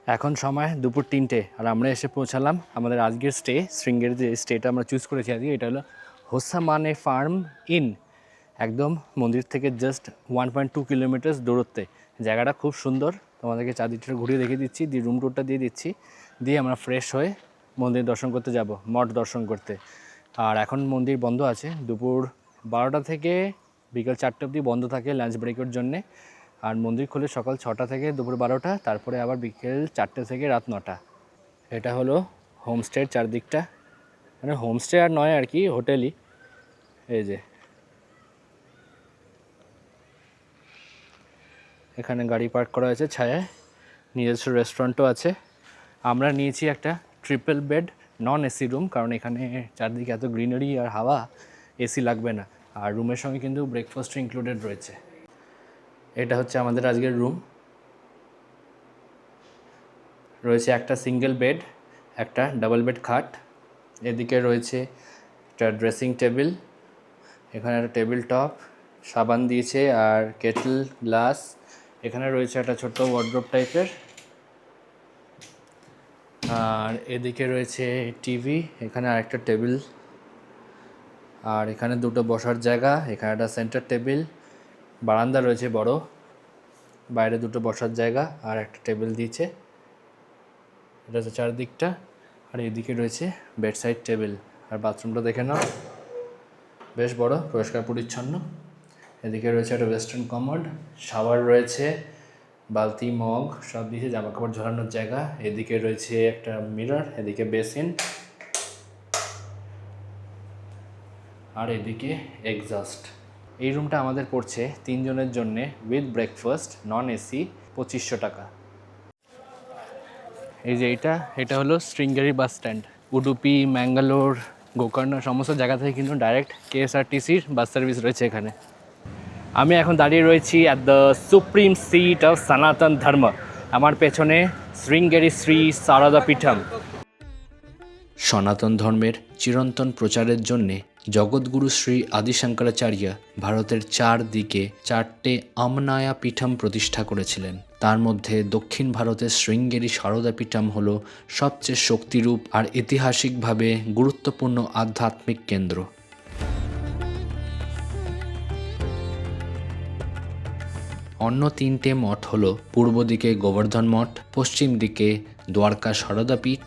এখন সময় দুপুর 3টে আর আমরা এসে পৌঁছালাম আমাদের আজকের স্টে শৃঙ্গেরির যে স্টেটা আমরা চুজ করেছি আজকে এটা হলো হোসামানে ফার্ম ইন। একদম মন্দির থেকে জাস্ট 1.2 কিলোমিটার দূরত্বে। জায়গাটা খুব সুন্দর, তোমাদেরকে চারদিকটা ঘুরিয়ে দেখিয়ে দিচ্ছি, দিয়ে রুম টুরটা দিয়ে দিচ্ছি, দিয়ে আমরা ফ্রেশ হয়ে মন্দির দর্শন করতে যাব, মঠ দর্শন করতে। আর এখন মন্দির বন্ধ আছে, দুপুর 12টা থেকে বিকেল 4টে অবধি বন্ধ থাকে লাঞ্চ ব্রেকের জন্যে। আর মন্দির খোলে সকাল 6টা থেকে দুপুর 12টা, তারপরে আবার বিকেল 4টে থেকে রাত 9টা। এটা হলো হোমস্টের চারদিকটা, মানে হোমস্টে আর নয় আর কি, হোটেলই। এই যে এখানে গাড়ি পার্ক করা হয়েছে ছায়ায়, নিজস্ব রেস্টুরেন্টও আছে। আমরা নিয়েছি একটা triple bed non AC room, কারণ এখানে চারদিকে এত গ্রিনারি আর হাওয়া, এসি লাগবে না। আর রুমের সঙ্গে কিন্তু ব্রেকফাস্টও ইনক্লুডেড রয়েছে। এটা হচ্ছে আমাদের আজকের রুম। রয়েছে একটা সিঙ্গেল বেড, একটা ডাবল বেড খাট, এদিকে রয়েছে একটা ড্রেসিং টেবিল, এখানে একটা টেবিল টপ, সাবান দিয়েছে আর কেটল, গ্লাস। এখানে রয়েছে একটা ছোট্ট ওয়ার্ড্রোব টাইপের, আর এদিকে রয়েছে টিভি, এখানে আরেকটা টেবিল, আর এখানে দুটো বসার জায়গা, এখানে একটা সেন্টার টেবিল, বারান্দা রয়েছে বড়, বাইরে দুটো বসার জায়গা আর একটা টেবিল দিয়েছে। এটা হচ্ছে চারদিকটা, আর এদিকে রয়েছে বেড সাইড টেবিল। আর বাথরুমটা দেখে নাও, বেশ বড়, পরিষ্কার পরিচ্ছন্ন। এদিকে রয়েছে একটা ওয়েস্টার্ন কমোড, শাওয়ার রয়েছে, বালতি, মগ সব দিয়েছে, জামা কাপড় ঝোলানোর জায়গা। এদিকে রয়েছে একটা মিরর, এদিকে বেসিন, আর এদিকে এক্সস্ট। এই রুমটা আমাদের পড়ছে 3 জনের জন্যে উইথ ব্রেকফাস্ট নন এসি 2500 টাকা। এই যে এটা হলো শৃঙ্গেরি বাস স্ট্যান্ড। উডুপি, ম্যাঙ্গালোর, গোকর্ণ সমস্ত জায়গা থেকে কিন্তু ডাইরেক্ট কেএসআরটিসির বাস সার্ভিস রয়েছে এখানে। আমি এখন দাঁড়িয়ে রয়েছি at the supreme seat of Sanatan Dharma. আমার পেছনে শৃঙ্গেরি শ্রী সারদা পীঠম। সনাতন ধর্মের চিরন্তন প্রচারের জন্যে জগৎগুরু শ্রী আদি শঙ্করাচার্য ভারতের 4 দিকে 4টে আমনায়া পীঠম প্রতিষ্ঠা করেছিলেন। তার মধ্যে দক্ষিণ ভারতের শৃঙ্গেরি সারদা পীঠম হল সবচেয়ে শক্তিরূপ আর ঐতিহাসিকভাবে গুরুত্বপূর্ণ আধ্যাত্মিক কেন্দ্র। অন্য 3টে মঠ হল পূর্ব দিকে গোবর্ধন মঠ, পশ্চিম দিকে দ্বারকা সারদা পীঠ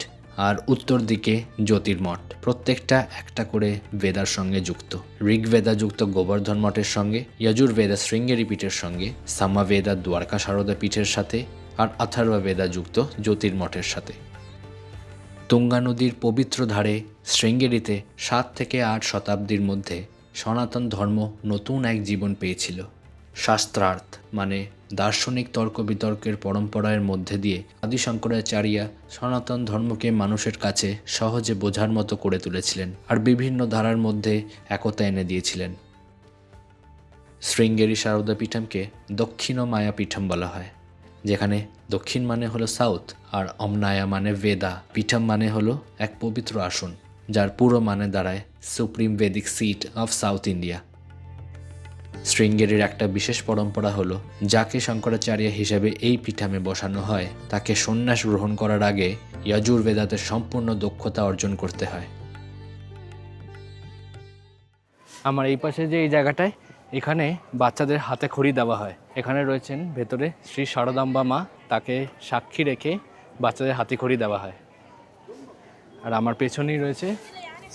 আর উত্তর দিকে জ্যোতির্মঠ। প্রত্যেকটা একটা করে বেদার সঙ্গে যুক্ত। ঋগ্বেদা যুক্ত গোবর্ধন মঠের সঙ্গে, যজুর্বেদা শৃঙ্গেরি পীঠের সঙ্গে, সামবেদা দ্বারকা সারদা পীঠের সাথে, আর অথর্ববেদা যুক্ত জ্যোতির্মঠের সাথে। তুঙ্গা নদীর পবিত্র ধারে শৃঙ্গেরিতে 7 থেকে 8 শতাব্দীর মধ্যে সনাতন ধর্ম নতুন এক জীবন পেয়েছিল। শাস্ত্রার্থ মানে দার্শনিক তর্ক বিতর্কের পরম্পরার মধ্যে দিয়ে আদি শঙ্করাচার্য সনাতন ধর্মকে মানুষের কাছে সহজে বোঝার মতো করে তুলেছিলেন আর বিভিন্ন ধারার মধ্যে একতা এনে দিয়েছিলেন। শৃঙ্গেরি সারদা পীঠমকে দক্ষিণ মায়া পীঠম বলা হয়, যেখানে দক্ষিণ মানে হলো সাউথ আর অমনায়া মানে বেদা, পীঠম মানে হলো এক পবিত্র আসন, যার পুরো মানে দাঁড়ায় supreme Vedic seat of South India. শৃঙ্গেরির একটা বিশেষ পরম্পরা হলো, যাকে শঙ্করাচার্য হিসেবে এই পীঠমে বসানো হয় তাকে সন্ন্যাস গ্রহণ করার আগে যজুর্বেদাতে সম্পূর্ণ দক্ষতা অর্জন করতে হয়। আমার এই পাশে যে এই জায়গাটায়, এখানে বাচ্চাদের হাতে খড়ি দেওয়া হয়। এখানে রয়েছেন ভেতরে শ্রী শারদাম্বা মা, তাকে সাক্ষী রেখে বাচ্চাদের হাতে খড়ি দেওয়া হয়। আর আমার পেছনেই রয়েছে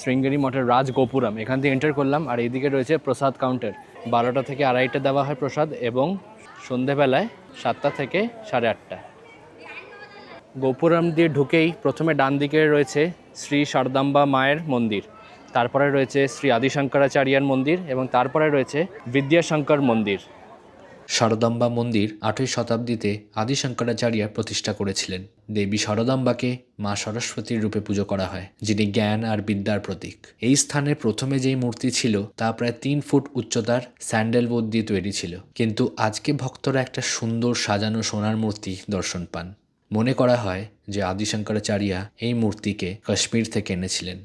শৃঙ্গেরি মঠের রাজ গোপুরম, এখান দিয়ে এন্টার করলাম। আর এইদিকে রয়েছে প্রসাদ কাউন্টার, 12টা থেকে 2:30টা দেওয়া হয় প্রসাদ, এবং সন্ধেবেলায় 7টা থেকে 8:30। গোপুরম দিয়ে ঢুকেই প্রথমে ডান দিকে রয়েছে শ্রী শারদাম্বা মায়ের মন্দির, তারপরে রয়েছে শ্রী আদি শঙ্করাচার্যের মন্দির, এবং তারপরে রয়েছে বিদ্যাশঙ্কর মন্দির। শারদাম্বা মন্দির 8ই শতাব্দীতে আদি শঙ্করাচার্য প্রতিষ্ঠা করেছিলেন। দেবী শারদাম্বাকে মা সরস্বতীর রূপে পুজো করা হয়, যিনি জ্ঞান আর বিদ্যার প্রতীক। এই স্থানে প্রথমে যেই মূর্তি ছিল তা প্রায় 3 ফুট উচ্চতার স্যান্ডেলউড দিয়ে তৈরি ছিল, কিন্তু আজকে ভক্তরা একটা সুন্দর সাজানো সোনার মূর্তি দর্শন পান। মনে করা হয় যে আদি শঙ্করাচার্য এই মূর্তিকে কাশ্মীর থেকে এনেছিলেন।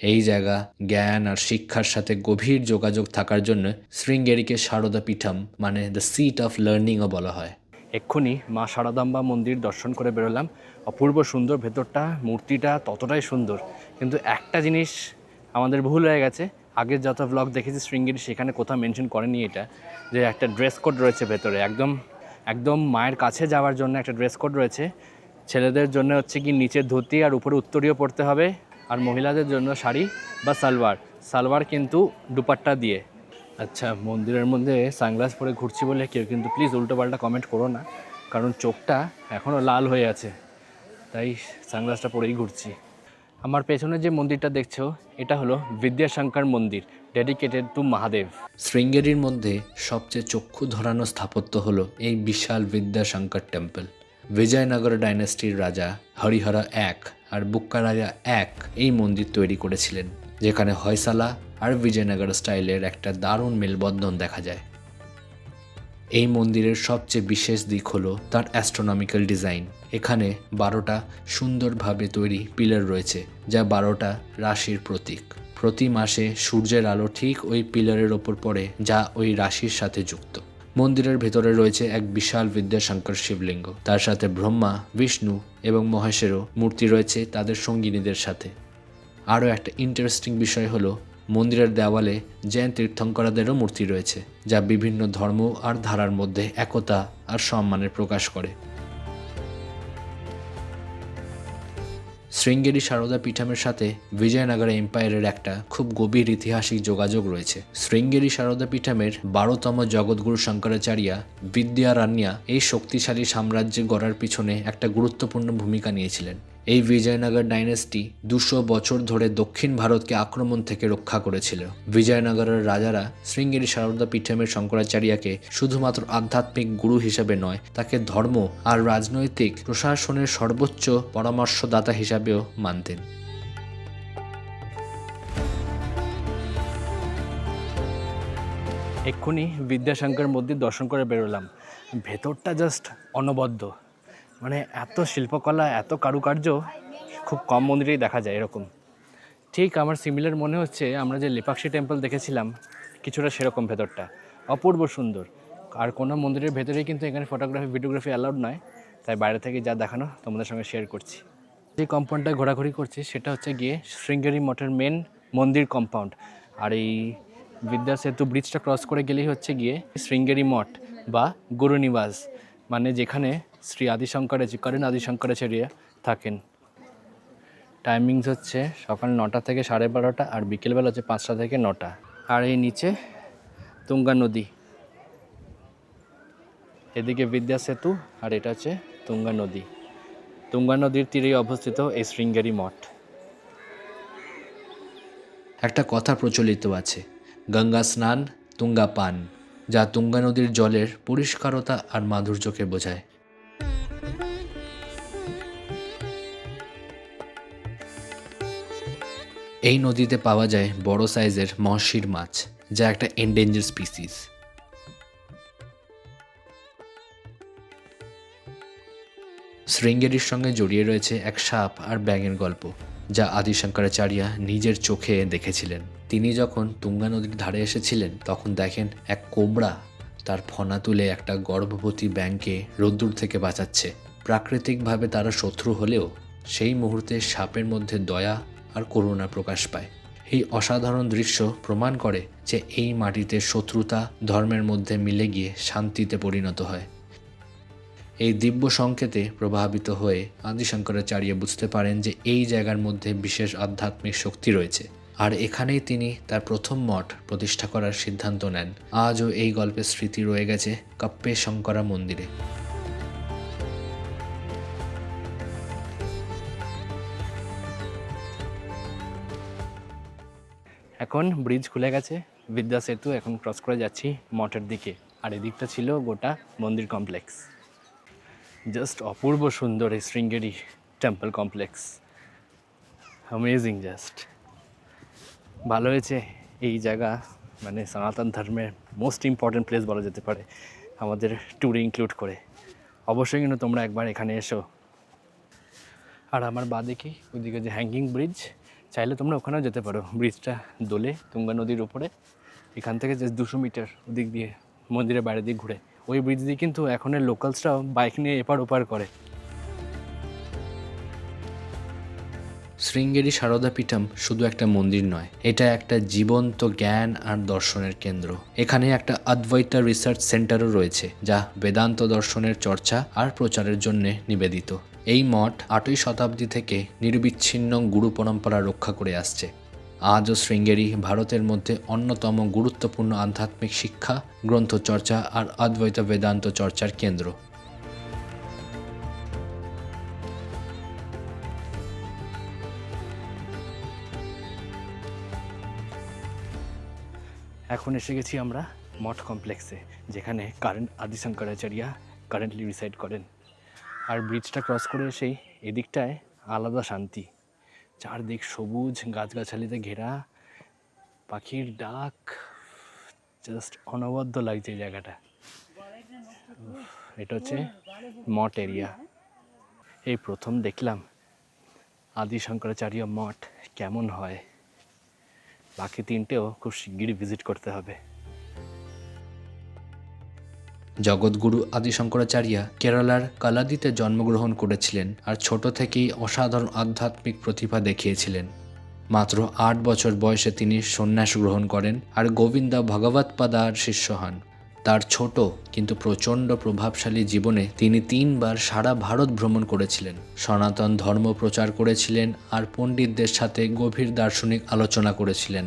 এই জায়গা জ্ঞান আর শিক্ষার সাথে গভীর যোগাযোগ থাকার জন্য শৃঙ্গেরিকে সারদা পীঠম মানে দ্য সিট অফ লার্নিংও বলা হয়। এক্ষুনি মা শারদাম্বা মন্দির দর্শন করে বেরোলাম। অপূর্ব সুন্দর ভেতরটা, মূর্তিটা ততটাই সুন্দর। কিন্তু একটা জিনিস আমাদের ভুল হয়ে গেছে, আগের যত ব্লগ দেখেছি শৃঙ্গেরি সেখানে কোথাও মেনশন করেনি এটা, যে একটা ড্রেস কোড রয়েছে ভেতরে, একদম একদম মায়ের কাছে যাওয়ার জন্য একটা ড্রেস কোড রয়েছে। ছেলেদের জন্য হচ্ছে কি নিচে ধুতি আর উপরে উত্তরীয় পরতে হবে, আর মহিলাদের জন্য শাড়ি বা সালোয়ার, সালোয়ার কিন্তু দুপাট্টা দিয়ে। আচ্ছা, মন্দিরের মধ্যে সানগ্লাস পরে ঘুরছি বলে কেউ কিন্তু প্লিজ উল্টোপাল্টা কমেন্ট করো না, কারণ চোখটা এখনও লাল হয়ে আছে, তাই সানগ্লাসটা পরেই ঘুরছি। আমার পেছনে যে মন্দিরটা দেখছো এটা হলো বিদ্যাশঙ্কর মন্দির, ডেডিকেটেড টু মহাদেব। শৃঙ্গেরির মধ্যে সবচেয়ে চক্ষু ধরানো স্থাপত্য হলো এই বিশাল বিদ্যাশঙ্কর টেম্পল। বিজয়নগর ডাইনাস্টির রাজা হরিহর এক আর বুক্কারায়া এক এই মন্দির তৈরি করেছিলেন, যেখানে হয়সালা আর বিজয়নগর স্টাইলের একটা দারুণ মেলবন্ধন দেখা যায়। এই মন্দিরের সবচেয়ে বিশেষ দিক হলো তার অ্যাস্ট্রোনমিক্যাল ডিজাইন। এখানে 12টা সুন্দরভাবে তৈরি পিলার রয়েছে, যা 12টা রাশির প্রতীক। প্রতি মাসে সূর্যের আলো ঠিক ওই পিলারের ওপর পড়ে, যা ওই রাশির সাথে যুক্ত। মন্দিরের ভেতরে রয়েছে এক বিশাল বিদ্যাশঙ্কর শিবলিঙ্গ, তার সাথে ব্রহ্মা, বিষ্ণু এবং মহেশেরও মূর্তি রয়েছে তাদের সঙ্গিনীদের সাথে। আরও একটা ইন্টারেস্টিং বিষয় হলো মন্দিরের দেওয়ালে জৈন তীর্থঙ্করদেরও মূর্তি রয়েছে, যা বিভিন্ন ধর্ম আর ধারার মধ্যে একতা আর সম্মানের প্রকাশ করে। শৃঙ্গেরি সারদা পীঠমের সাথে বিজয়নগর এম্পায়ারের একটা খুব গভীর ঐতিহাসিক যোগাযোগ রয়েছে। শৃঙ্গেরি সারদা পীঠমের 12তম জগৎগুরু শঙ্করাচার্যা বিদ্যারণ্যা এই শক্তিশালী সাম্রাজ্য গড়ার পিছনে একটা গুরুত্বপূর্ণ ভূমিকা নিয়েছিলেন। এই বিজয়নগর ডাইনেস্টি 200 বছর ধরে দক্ষিণ ভারতকে আক্রমণ থেকে রক্ষা করেছিল। বিজয়নগরের রাজারা শৃঙ্গেরি সারদা পীঠমের শঙ্করাচার্যকে শুধুমাত্র আধ্যাত্মিক গুরু হিসেবে নয়, তাকে ধর্ম আর রাজনৈতিক প্রশাসনের সর্বোচ্চ পরামর্শদাতা হিসাবেও মানতেন। এক্ষুনি বিদ্যাশঙ্কর মন্দির দর্শন করে বেরোলাম, ভেতরটা জাস্ট অনবদ্য, মানে এত শিল্পকলা, এত কারুকার্য খুব কম মন্দিরেই দেখা যায় এরকম। ঠিক আমার সিমিলার মনে হচ্ছে আমরা যে লেপাক্ষী টেম্পল দেখেছিলাম, কিছুটা সেরকম ভেতরটা, অপূর্ব সুন্দর। আর কোনো মন্দিরের ভেতরেই কিন্তু এখানে ফটোগ্রাফি ভিডিওগ্রাফি অ্যালাউড নয়, তাই বাইরে থেকে যা দেখানো তোমাদের সঙ্গে শেয়ার করছি। যে কম্পাউন্ডটায় ঘোরাঘুরি করছি সেটা হচ্ছে গিয়ে শৃঙ্গেরি মঠের মেন মন্দির কম্পাউন্ড। আর এই বিদ্যা সেতু ব্রিজটা ক্রস করে গেলেই হচ্ছে গিয়ে শৃঙ্গেরি মঠ বা গুরুনিবাস, মানে যেখানে শ্রী করেন আদিশঙ্করাচার্য থাকেন। টাইমিংস হচ্ছে সকাল 9টা থেকে 12:30, আর বিকেলবেলা হচ্ছে 5টা থেকে 9টা। আর এই নিচে তুঙ্গা নদী, এদিকে বিদ্যা সেতু, আর এটা হচ্ছে তুঙ্গা নদী। তুঙ্গা নদীর তীরেই অবস্থিত এই শৃঙ্গেরি মঠ। একটা কথা প্রচলিত আছে, গঙ্গা স্নান তুঙ্গা পান, যা তুঙ্গা নদীর জলের পরিষ্কারতা আর মাধুর্যকে বোঝায়। এই নদীতে পাওয়া যায় বড় সাইজের মহশির মাছ, যা একটা এন্ডেঞ্জার স্পিসিস। শৃঙ্গেরির সঙ্গে জড়িয়ে রয়েছে এক সাপ আর ব্যাঙের গল্প, যা আদিশঙ্করাচার্য নিজের চোখে দেখেছিলেন। তিনি যখন তুঙ্গা নদীর ধারে এসেছিলেন তখন দেখেন এক কোবরা তার ফনা তুলে একটা গর্ভবতী ব্যাঙকে রোদ্দুর থেকে বাঁচাচ্ছে। প্রাকৃতিকভাবে তারা শত্রু হলেও সেই মুহূর্তে সাপের মধ্যে দয়া আর করুণা প্রকাশ পায়। এই অসাধারণ দৃশ্য প্রমাণ করে যে এই মাটিতে শত্রুতা ধর্মের মধ্যে মিলে গিয়ে শান্তিতে পরিণত হয়। এই দিব্য সংকেতে প্রভাবিত হয়ে আদিশঙ্করাচার্য বুঝতে পারেন যে এই জায়গার মধ্যে বিশেষ আধ্যাত্মিক শক্তি রয়েছে, আর এখানেই তিনি তার প্রথম মঠ প্রতিষ্ঠা করার সিদ্ধান্ত নেন। আজও এই গল্পের স্মৃতি রয়ে গেছে কপ্পে শঙ্করা মন্দিরে। এখন ব্রিজ খুলে গেছে, বিদ্যা সেতু, এখন ক্রস করে যাচ্ছি মঠের দিকে। আর এদিকটা ছিল গোটা মন্দির কমপ্লেক্স। জাস্ট অপূর্ব সুন্দর এই শৃঙ্গেরি টেম্পল কমপ্লেক্স, অ্যামেজিং। জাস্ট ভালো হয়েছে এই জায়গা, মানে সনাতন ধর্মের মোস্ট ইম্পর্ট্যান্ট প্লেস বলা যেতে পারে আমাদের ট্যুরে ইনক্লুড করে। অবশ্যই কিন্তু তোমরা একবার এখানে এসো। আর আমার বাঁদিকে ওইদিকে যে হ্যাঙ্গিং ব্রিজ, চাইলে তোমরা ওখানেও যেতে পারো। ব্রিজটা দোলে তুঙ্গা নদীর উপরে, এখান থেকে জাস্ট 200 মিটার ওদিক দিয়ে মন্দিরের বাইরে দিয়ে ঘুরে। ওই ব্রিজ দিয়ে কিন্তু এখনের লোকালসরাও বাইক নিয়ে এপার ওপার করে। শৃঙ্গেরি সারদা পীঠম শুধু একটা মন্দির নয়, এটা একটা জীবন্ত জ্ঞান আর দর্শনের কেন্দ্র। এখানে একটা অদ্বৈতা রিসার্চ সেন্টারও রয়েছে, যা বেদান্ত দর্শনের চর্চা আর প্রচারের জন্য নিবেদিত। এই মঠ 8ই শতাব্দী থেকে নিরবিচ্ছিন্ন গুরু পরম্পরা রক্ষা করে আসছে। আজও শৃঙ্গেরি ভারতের মধ্যে অন্যতম গুরুত্বপূর্ণ আধ্যাত্মিক শিক্ষা, গ্রন্থ চর্চা আর অদ্বৈত বেদান্ত চর্চার কেন্দ্র। এখন এসে গেছি আমরা মঠ কমপ্লেক্সে, যেখানে কারেন্ট আদি শঙ্করাচার্য কারেন্টলি রিসাইড করেন। আর ব্রিজটা ক্রস করে এসেই এদিকটায় আলাদা শান্তি, চারদিক সবুজ গাছগাছালিতে ঘেরা, পাখির ডাক, জাস্ট অনবদ্য লাগছে এই জায়গাটা। এটা হচ্ছে মঠ এরিয়া। এই প্রথম দেখলাম আদি শঙ্করাচার্য মঠ কেমন হয়। বাকি তিনটেও খুব শিগগিরই ভিজিট করতে হবে। জগৎগুরু আদি শঙ্করাচার্য কেরালার কালাদিতে জন্মগ্রহণ করেছিলেন আর ছোট থেকেই অসাধারণ আধ্যাত্মিক প্রতিভা দেখিয়েছিলেন। মাত্র 8 বছর বয়সে তিনি সন্ন্যাস গ্রহণ করেন আর গোবিন্দা ভগবৎপাদার শিষ্য হন। তার ছোট কিন্তু প্রচণ্ড প্রভাবশালী জীবনে তিনি 3 বার সারা ভারত ভ্রমণ করেছিলেন, সনাতন ধর্ম প্রচার করেছিলেন আর পণ্ডিতদের সাথে গভীর দার্শনিক আলোচনা করেছিলেন।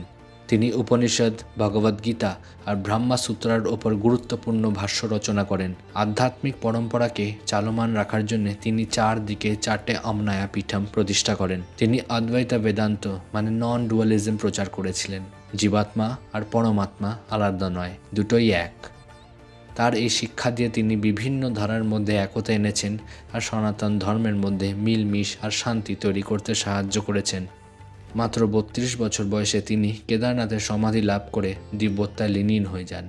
তিনি উপনিষদ, ভগবদ্গীতা আর ব্রহ্মসূত্রের ওপর গুরুত্বপূর্ণ ভাষ্য রচনা করেন। আধ্যাত্মিক পরম্পরাকে চালমান রাখার জন্য তিনি 4 দিকে 4টে অমনায়া পীঠম প্রতিষ্ঠা করেন। তিনি অদ্বৈত বেদান্ত মানে নন ডুয়ালিজম প্রচার করেছিলেন। জীবাত্মা আর পরমাত্মা আলাদা নয়, দুটোই এক। তার এই শিক্ষা দিয়ে তিনি বিভিন্ন ধারার মধ্যে একতা এনেছেন আর সনাতন ধর্মের মধ্যে মিলমিশ আর শান্তি তৈরি করতে সাহায্য করেছেন। মাত্র 32 বছর বয়সে তিনি কেদারনাথের সমাধি লাভ করে দিব্যত্বায় লীন হয়ে যান।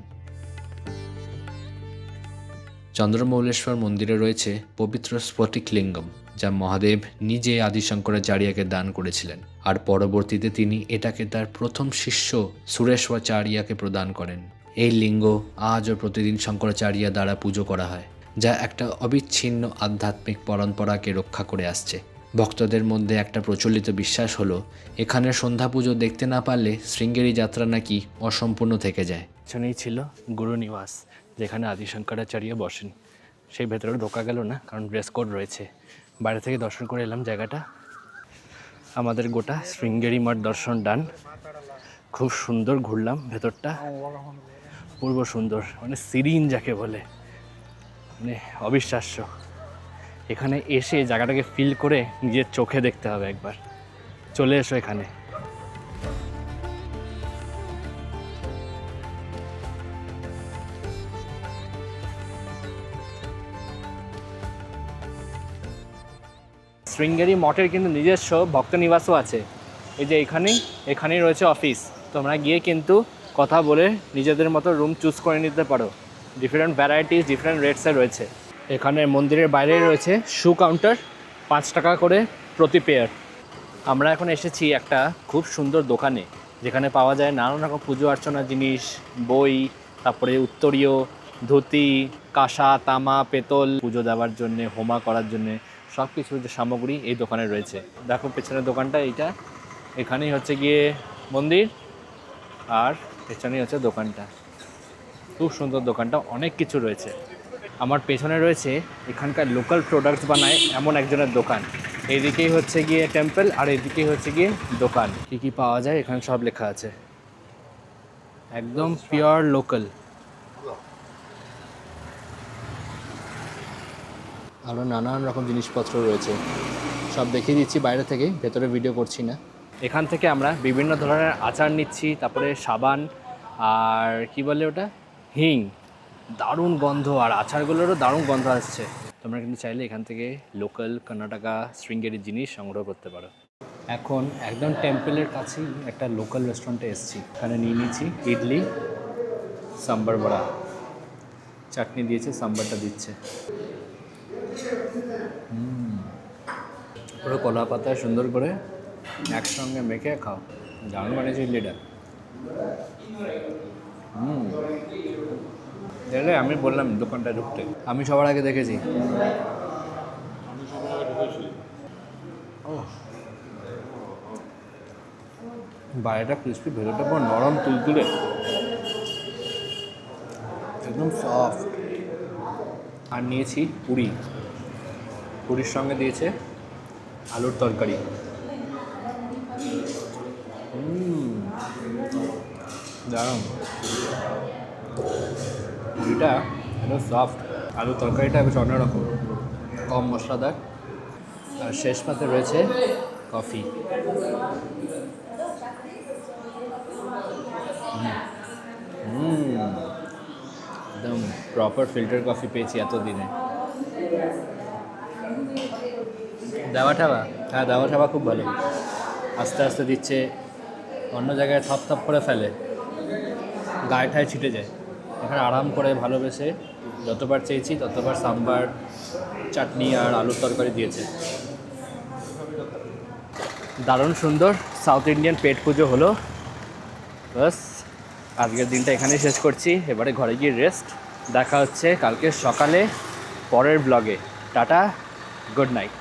চন্দ্রমৌলেশ্বর মন্দিরে রয়েছে পবিত্র স্ফটিক লিঙ্গম, যা মহাদেব নিজে আদি শঙ্করাচার্যকে দান করেছিলেন আর পরবর্তীতে তিনি এটাকে তার প্রথম শিষ্য সুরেশ্বরাচার্যকে প্রদান করেন। এই লিঙ্গ আজও প্রতিদিন শঙ্করাচার্য দ্বারা পুজো করা হয়, যা একটা অবিচ্ছিন্ন আধ্যাত্মিক পরম্পরাকে রক্ষা করে আসছে। ভক্তদের মধ্যে একটা প্রচলিত বিশ্বাস হলো, এখানে সন্ধ্যা পুজো দেখতে না পারলে শৃঙ্গেরি যাত্রা নাকি অসম্পূর্ণ থেকে যায়। পেছনেই ছিল গুরু নিবাস, যেখানে আদি শঙ্করাচার্য বসেন। সেই ভেতরে ঢোকা গেল না, কারণ ড্রেস কোড রয়েছে। বাইরে থেকে দর্শন করে এলাম জায়গাটা। আমাদের গোটা শৃঙ্গেরি মঠ দর্শন ডান। খুব সুন্দর ঘুরলাম ভেতরটা, পূর্ব সুন্দর, মানে সিরিন যাকে বলে, মানে অবিশ্বাস্য। এখানে এসে জায়গাটাকে ফিল করে নিজের চোখে দেখতে হবে একবার। চলে এসো এখানে। শৃঙ্গেরি মঠের কিন্তু নিজস্ব ভক্ত নিবাসও আছে। এই যে এখানেই রয়েছে অফিস। তোমরা গিয়ে কিন্তু কথা বলে নিজেদের মতো রুম চুজ করে নিতে পারো। ডিফারেন্ট ভ্যারাইটিস, ডিফারেন্ট রেটসে রয়েছে। এখানে মন্দিরের বাইরে রয়েছে শু কাউন্টার, 5 টাকা করে প্রতি পেয়ার। আমরা এখন এসেছি একটা খুব সুন্দর দোকানে, যেখানে পাওয়া যায় নানান রকম পুজো অর্চনা জিনিস, বই, তারপরে উত্তরীয়, ধুতি, কাঁসা, তামা, পেতল, পুজো দেওয়ার জন্যে, হোমা করার জন্যে সব কিছু যে সামগ্রী এই দোকানে রয়েছে। দেখো পেছনের দোকানটা এইটা, এখানেই হচ্ছে গিয়ে মন্দির আর পেছনেই হচ্ছে দোকানটা। খুব সুন্দর দোকানটা, অনেক কিছু রয়েছে। আমার পেছনে রয়েছে এখানকার লোকাল প্রোডাক্টস বানায় এমন একজনের দোকান। এইদিকেই হচ্ছে গিয়ে টেম্পল আর এইদিকেই হচ্ছে গিয়ে দোকান। কী কী পাওয়া যায় এখানে সব লেখা আছে, একদম পিওর লোকাল। আরও নানান রকম জিনিসপত্র রয়েছে, সব দেখিয়ে দিচ্ছি বাইরে থেকে, ভেতরে ভিডিও করছি না। এখান থেকে আমরা বিভিন্ন ধরনের আচার নিচ্ছি, তারপরে সাবান আর কি বলে ওটা, হিং। দারুণ গন্ধ, আর আচারগুলোরও দারুণ গন্ধ আসছে। তোমরা কিন্তু চাইলে এখান থেকে লোকাল কর্ণাটকা শৃঙ্গেরির জিনিস সংগ্রহ করতে পারো। এখন একদম টেম্পলের কাছেই একটা লোকাল রেস্টুরেন্টে এসেছি। এখানে নিয়ে নিয়েছি ইডলি, সাম্বার বড়া, চাটনি দিয়েছে, সাম্বারটা দিচ্ছে। পুরো কলা পাতায় সুন্দর করে একসঙ্গে মেখে খাও। দারুণ বানিয়েছে ইডলিটা। দেখলে আমি বললাম দোকানটা ঢুকতে, আমি সবার আগে দেখেছি। ও বাইরেটা ক্রিস্পি, ভেতরটা পুরো নরম তুলতুলে, একদম সফট। আর নিয়েছি পুরি, পুরির সঙ্গে দিয়েছে আলুর তরকারি। দারুণ, পুরিটা একদম সফট, আলুর তরকারিটা বেশ অন্যরকম, কম মশলাদার। আর শেষ পাতে রয়েছে কফি। একদম প্রপার ফিল্টার কফি পেয়েছি এতদিনে। দাওয়া ঠাবা, হ্যাঁ দাওয়া ঠাবা খুব ভালো, আস্তে আস্তে দিচ্ছে, অন্য জায়গায় থপ থপ করে ফেলে, গায়ে ঠায় ছিটে যায়। এখানে আরাম করে ভালোবেসে যতবার চেয়েছি ততবার সাম্বার, চাটনি আর আলুর তরকারি দিয়েছে। দারুণ সুন্দর সাউথ ইন্ডিয়ান পেট পুজো হলো। বাস আজকের দিনটা এখানেই শেষ করছি, এবারে ঘরে গিয়ে রেস্ট। দেখা হচ্ছে কালকে সকালে পরের ব্লগে। Tata, good night.